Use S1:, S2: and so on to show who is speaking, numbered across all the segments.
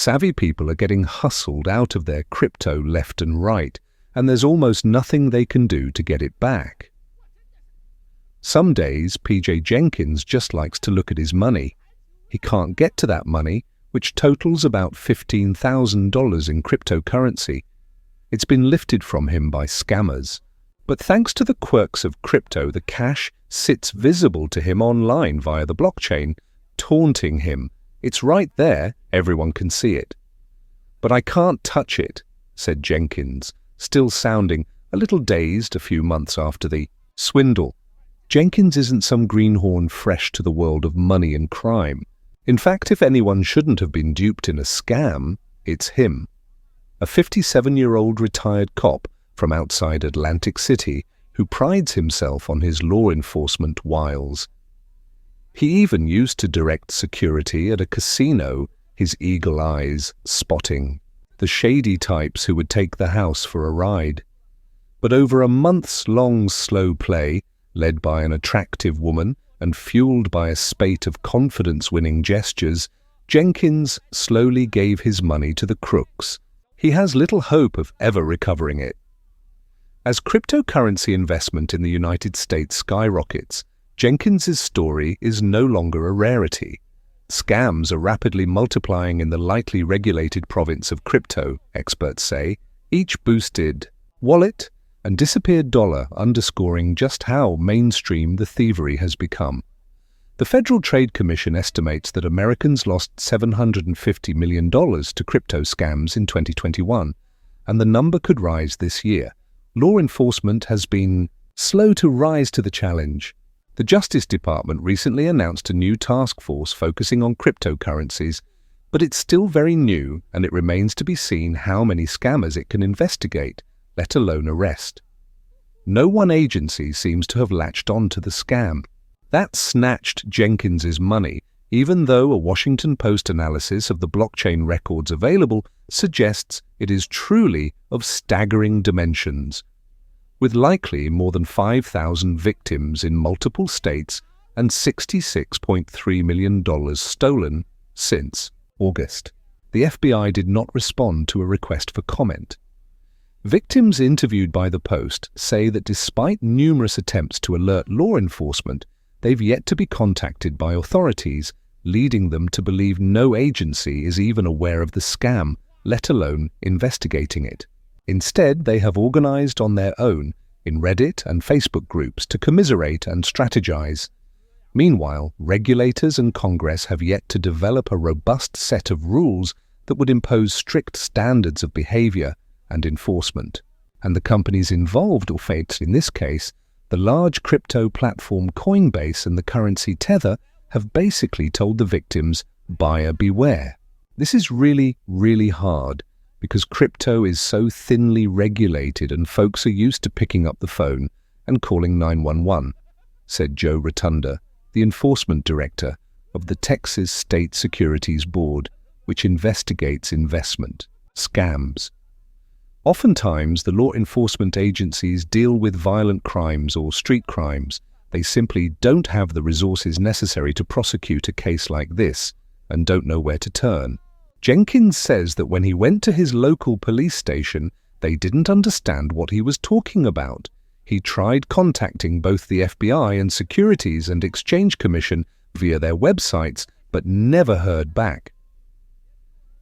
S1: Savvy people are getting hustled out of their crypto left and right, and there's almost nothing they can do to get it back. Some days, PJ Jenkins just likes to look at his money. He can't get to that money, which totals about $15,000 in cryptocurrency. It's been lifted from him by scammers. But thanks to the quirks of crypto, the cash sits visible to him online via the blockchain, taunting him. It's right there, everyone can see it. "But I can't touch it," said Jenkins, still sounding a little dazed a few months after the swindle. Jenkins isn't some greenhorn fresh to the world of money and crime. In fact, if anyone shouldn't have been duped in a scam, it's him. A 57-year-old retired cop from outside Atlantic City who prides himself on his law enforcement wiles. He even used to direct security at a casino, his eagle eyes spotting the shady types who would take the house for a ride. But over a months-long slow play, led by an attractive woman and fueled by a spate of confidence-winning gestures, Jenkins slowly gave his money to the crooks. He has little hope of ever recovering it. As cryptocurrency investment in the United States skyrockets, Jenkins's story is no longer a rarity. Scams are rapidly multiplying in the lightly regulated province of crypto, experts say, each boosted wallet and disappeared dollar underscoring just how mainstream the thievery has become. The Federal Trade Commission estimates that Americans lost $750 million to crypto scams in 2021, and the number could rise this year. Law enforcement has been slow to rise to the challenge. The Justice Department recently announced a new task force focusing on cryptocurrencies, but it's still very new and it remains to be seen how many scammers it can investigate, let alone arrest. No one agency seems to have latched on to the scam. That snatched Jenkins's money, even though a Washington Post analysis of the blockchain records available suggests it is truly of staggering dimensions, with likely more than 5,000 victims in multiple states and $66.3 million stolen since August. The FBI did not respond to a request for comment. Victims interviewed by the Post say that despite numerous attempts to alert law enforcement, they've yet to be contacted by authorities, leading them to believe no agency is even aware of the scam, let alone investigating it. Instead, they have organized on their own in Reddit and Facebook groups to commiserate and strategize. Meanwhile, regulators and Congress have yet to develop a robust set of rules that would impose strict standards of behavior and enforcement. And the companies involved, or in this case, the large crypto platform Coinbase and the currency Tether, have basically told the victims, buyer beware. This is really, really hard because crypto is so thinly regulated and folks are used to picking up the phone and calling 911, said Joe Rotunda, the enforcement director of the Texas State Securities Board, which investigates investment scams. Oftentimes, the law enforcement agencies deal with violent crimes or street crimes. They simply don't have the resources necessary to prosecute a case like this and don't know where to turn. Jenkins says that when he went to his local police station, they didn't understand what he was talking about. He tried contacting both the FBI and Securities and Exchange Commission via their websites, but never heard back.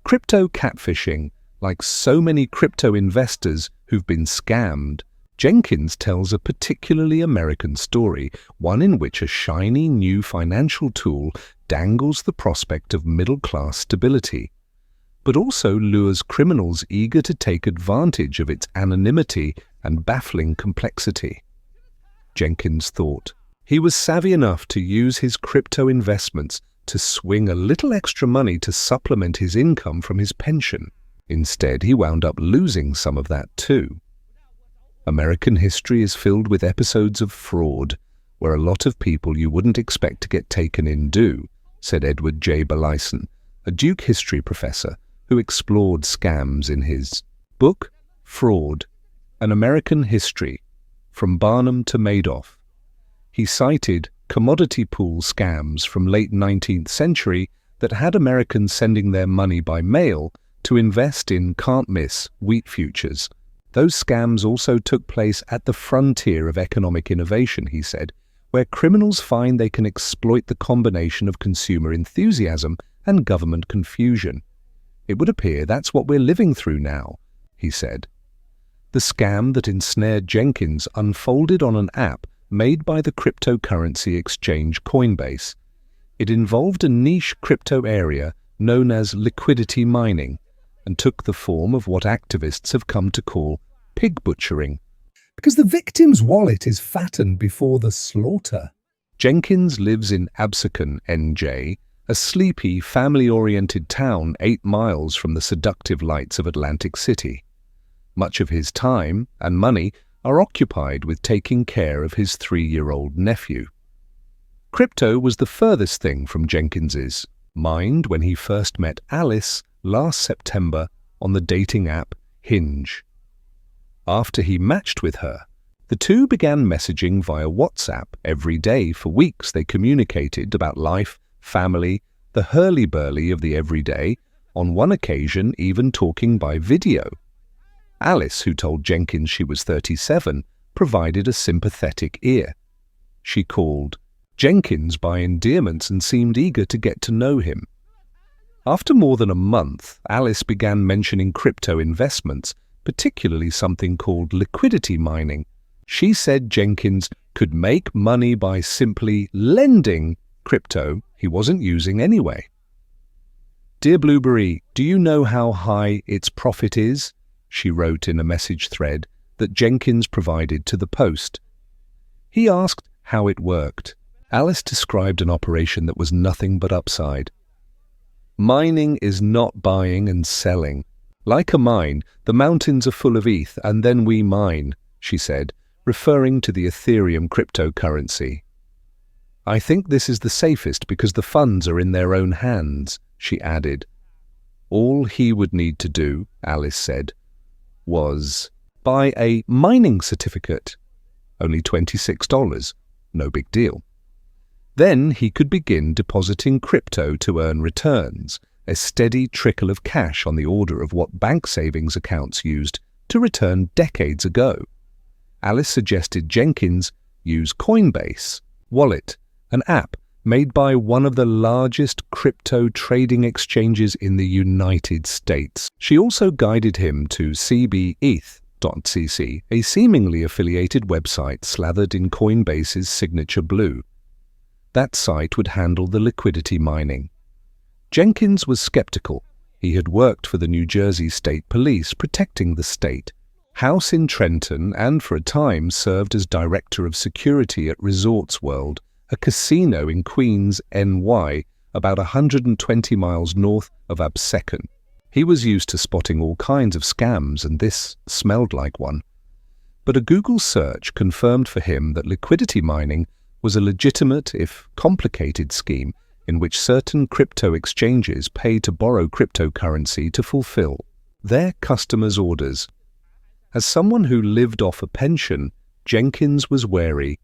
S1: Crypto catfishing. Like so many crypto investors who've been scammed, Jenkins tells a particularly American story, one in which a shiny new financial tool dangles the prospect of middle-class stability, but also lures criminals eager to take advantage of its anonymity and baffling complexity. Jenkins thought he was savvy enough to use his crypto investments to swing a little extra money to supplement his income from his pension. Instead, he wound up losing some of that too. American history is filled with episodes of fraud, where a lot of people you wouldn't expect to get taken in do, said Edward J. Belyson, a Duke history professor who explored scams in his book, Fraud, An American History, From Barnum to Madoff. He cited commodity pool scams from late 19th century that had Americans sending their money by mail to invest in can't-miss wheat futures. Those scams also took place at the frontier of economic innovation, he said, where criminals find they can exploit the combination of consumer enthusiasm and government confusion. It would appear that's what we're living through now, he said. The scam that ensnared Jenkins unfolded on an app made by the cryptocurrency exchange Coinbase. It involved a niche crypto area known as liquidity mining and took the form of what activists have come to call pig butchering.
S2: Because the victim's wallet is fattened before the slaughter.
S1: Jenkins lives in Absecon, NJ, a sleepy, family-oriented town 8 miles from the seductive lights of Atlantic City. Much of his time and money are occupied with taking care of his 3-year-old nephew. Crypto was the furthest thing from Jenkins's mind when he first met Alice last September on the dating app Hinge. After he matched with her, the two began messaging via WhatsApp every day. For weeks they communicated about life, family, the hurly-burly of the everyday, on one occasion even talking by video. Alice, who told Jenkins she was 37, provided a sympathetic ear. She called Jenkins by endearments and seemed eager to get to know him. After more than a month, Alice began mentioning crypto investments, particularly something called liquidity mining. She said Jenkins could make money by simply lending crypto he wasn't using anyway. "Dear Blueberry, do you know how high its profit is?" she wrote in a message thread that Jenkins provided to the Post. He asked how it worked. Alice described an operation that was nothing but upside. "Mining is not buying and selling. Like a mine, the mountains are full of ETH, and then we mine," she said, referring to the Ethereum cryptocurrency. "I think this is the safest because the funds are in their own hands," she added. All he would need to do, Alice said, was buy a mining certificate. Only $26, no big deal. Then he could begin depositing crypto to earn returns, a steady trickle of cash on the order of what bank savings accounts used to return decades ago. Alice suggested Jenkins use Coinbase Wallet, an app made by one of the largest crypto trading exchanges in the United States. She also guided him to cbeth.cc, a seemingly affiliated website slathered in Coinbase's signature blue. That site would handle the liquidity mining. Jenkins was skeptical. He had worked for the New Jersey State Police, protecting the state, house in Trenton, and for a time served as director of security at Resorts World, a casino in Queens, NY, about 120 miles north of Absecon. He was used to spotting all kinds of scams, and this smelled like one. But a Google search confirmed for him that liquidity mining was a legitimate, if complicated, scheme in which certain crypto exchanges pay to borrow cryptocurrency to fulfill their customers' orders. As someone who lived off a pension, Jenkins was wary.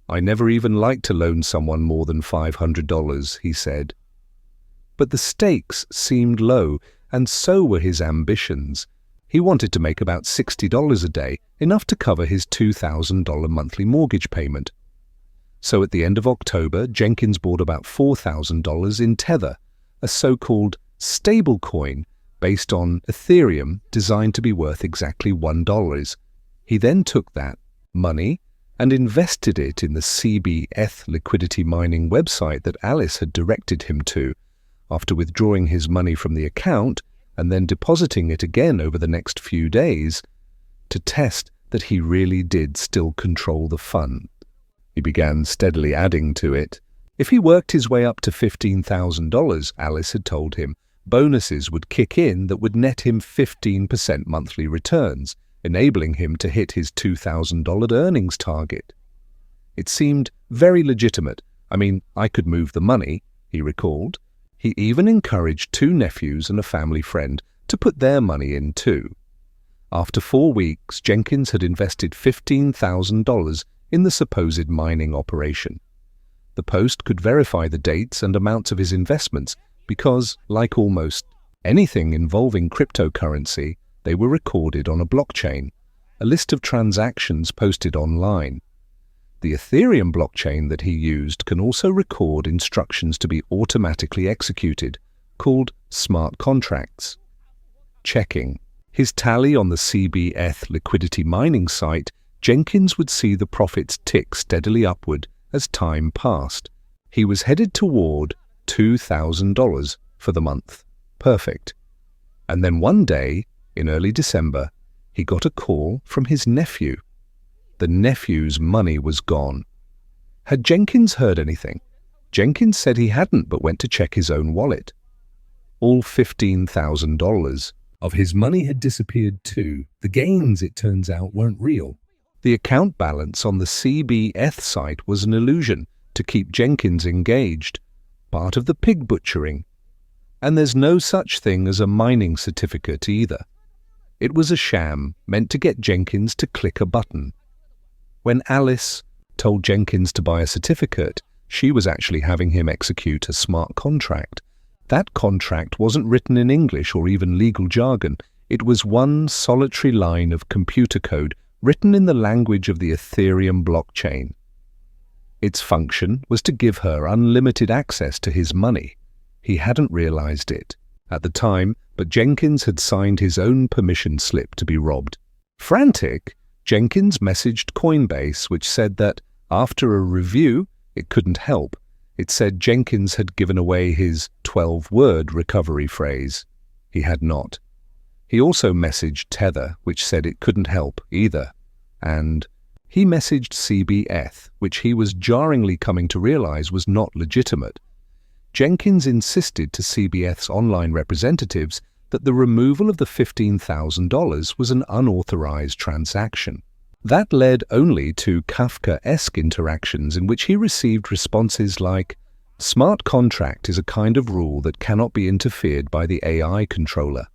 S1: "I never even like to loan someone more than $500, he said. But the stakes seemed low, and so were his ambitions. He wanted to make about $60 a day, enough to cover his $2,000 monthly mortgage payment. So at the end of October, Jenkins bought about $4,000 in Tether, a so-called stablecoin based on Ethereum designed to be worth exactly $1. He then took that money and invested it in the cbeth liquidity mining website that Alice had directed him to, after withdrawing his money from the account and then depositing it again over the next few days to test that he really did still control the fund. He began steadily adding to it. If he worked his way up to $15,000, Alice had told him, bonuses would kick in that would net him 15% monthly returns, enabling him to hit his $2,000 earnings target. It seemed very legitimate. I mean, I could move the money, he recalled. He even encouraged 2 nephews and a family friend to put their money in too. After 4 weeks, Jenkins had invested $15,000 in the supposed mining operation. The Post could verify the dates and amounts of his investments because, like almost anything involving cryptocurrency, they were recorded on a blockchain, a list of transactions posted online. The Ethereum blockchain that he used can also record instructions to be automatically executed, called smart contracts. Checking his tally on the CBETH liquidity mining site, Jenkins would see the profits tick steadily upward as time passed. He was headed toward $2,000 for the month. Perfect. And then one day, in early December, he got a call from his nephew. The nephew's money was gone. Had Jenkins heard anything? Jenkins said he hadn't, but went to check his own wallet. All $15,000
S2: of his money had disappeared too. The gains, it turns out, weren't real.
S1: The account balance on the CBETH site was an illusion to keep Jenkins engaged, part of the pig butchering. And there's no such thing as a mining certificate either. It was a sham meant to get Jenkins to click a button. When Alice told Jenkins to buy a certificate, she was actually having him execute a smart contract. That contract wasn't written in English or even legal jargon. It was one solitary line of computer code written in the language of the Ethereum blockchain. Its function was to give her unlimited access to his money. He hadn't realized it at the time, but Jenkins had signed his own permission slip to be robbed. Frantic, Jenkins messaged Coinbase, which said that after a review, it couldn't help. It said Jenkins had given away his 12-word recovery phrase. He had not. He also messaged Tether, which said it couldn't help either. And he messaged CBETH, which he was jarringly coming to realize was not legitimate. Jenkins insisted to CBETH's online representatives that the removal of the $15,000 was an unauthorized transaction. That led only to Kafka-esque interactions in which he received responses like, "Smart contract is a kind of rule that cannot be interfered by the AI controller."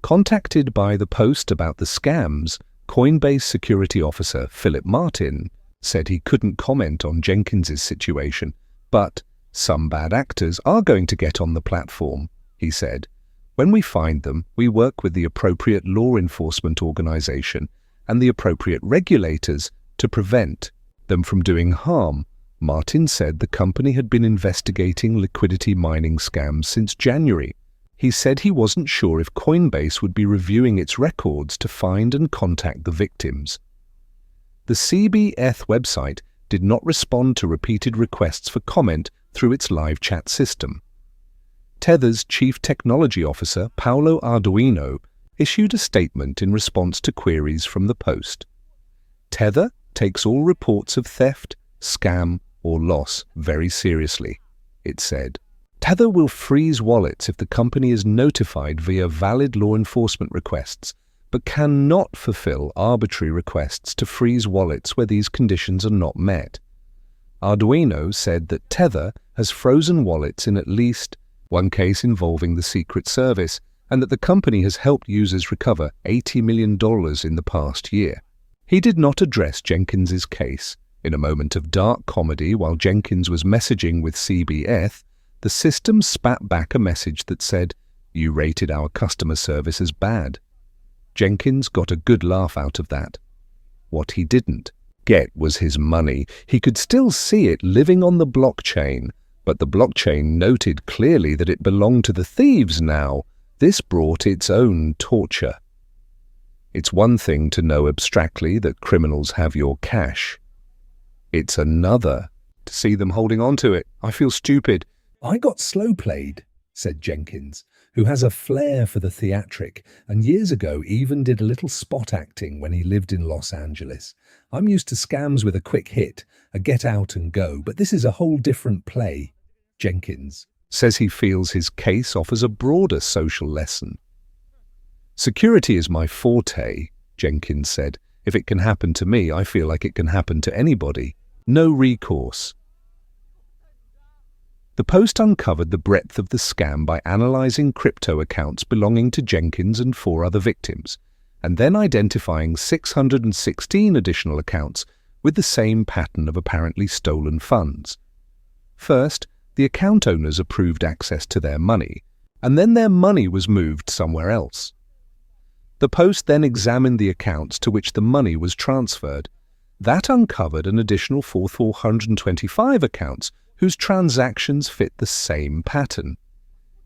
S1: Contacted by the Post about the scams, Coinbase security officer Philip Martin said he couldn't comment on Jenkins's situation, but some bad actors are going to get on the platform, he said. When we find them, we work with the appropriate law enforcement organization and the appropriate regulators to prevent them from doing harm. Martin said the company had been investigating liquidity mining scams since January. He said he wasn't sure if Coinbase would be reviewing its records to find and contact the victims. The CBETH website did not respond to repeated requests for comment through its live chat system. Tether's chief technology officer, Paolo Arduino, issued a statement in response to queries from the Post. Tether takes all reports of theft, scam, or loss very seriously, it said. Tether will freeze wallets if the company is notified via valid law enforcement requests, but cannot fulfill arbitrary requests to freeze wallets where these conditions are not met. Arduino said that Tether has frozen wallets in at least one case involving the Secret Service, and that the company has helped users recover $80 million in the past year. He did not address Jenkins's case. In a moment of dark comedy while Jenkins was messaging with CBETH, the system spat back a message that said, "You rated our customer service as bad." Jenkins got a good laugh out of that. What he didn't get was his money. He could still see it living on the blockchain, but the blockchain noted clearly that it belonged to the thieves now. This brought its own torture. It's one thing to know abstractly that criminals have your cash. It's another to see them holding on to it. I feel stupid.
S2: "I got slow-played," said Jenkins, who has a flair for the theatric and years ago even did a little spot acting when he lived in Los Angeles. "I'm used to scams with a quick hit, a get out and go, but this is a whole different play." Jenkins says he feels his case offers a broader social lesson. "Security is my forte," Jenkins said. "If it can happen to me, I feel like it can happen to anybody. No recourse." The Post uncovered the breadth of the scam by analyzing crypto accounts belonging to Jenkins and 4 other victims, and then identifying 616 additional accounts with the same pattern of apparently stolen funds.
S1: First, the account owners approved access to their money, and then their money was moved somewhere else. The Post then examined the accounts to which the money was transferred. That uncovered an additional 425 accounts whose transactions fit the same pattern.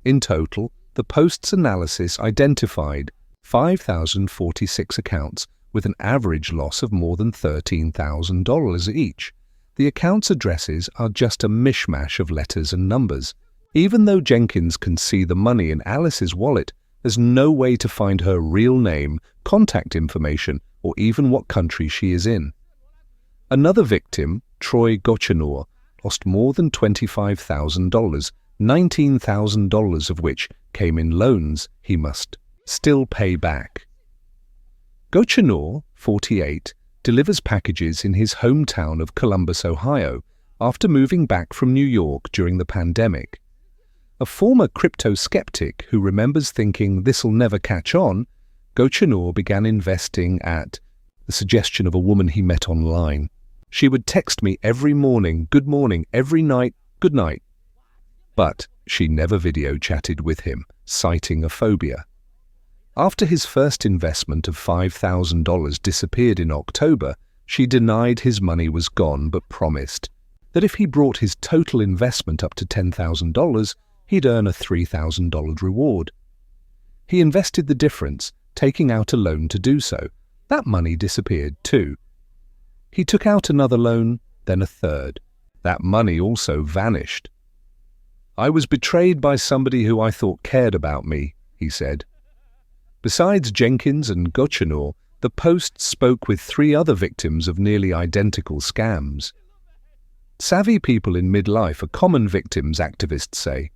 S1: In total, the Post's analysis identified 5,046 accounts with an average loss of more than $13,000 each. The accounts' addresses are just a mishmash of letters and numbers. Even though Jenkins can see the money in Alice's wallet, there's no way to find her real name, contact information, or even what country she is in. Another victim, Troy Gochenor, lost more than $25,000, $19,000 of which came in loans he must still pay back. Gochenor, 48, delivers packages in his hometown of Columbus, Ohio, after moving back from New York during the pandemic. A former crypto skeptic who remembers thinking this'll never catch on, Gochenor began investing at the suggestion of a woman he met online. She would text me every morning, good morning, every night, good night. But she never video chatted with him, citing a phobia. After his first investment of $5,000 disappeared in October, she denied his money was gone but promised that if he brought his total investment up to $10,000, he'd earn a $3,000 reward. He invested the difference, taking out a loan to do so. That money disappeared too. He took out another loan, then a third. That money also vanished. "I was betrayed by somebody who I thought cared about me," he said. Besides Jenkins and Gochenor, the Post spoke with 3 other victims of nearly identical scams. Savvy people in midlife are common victims, activists say.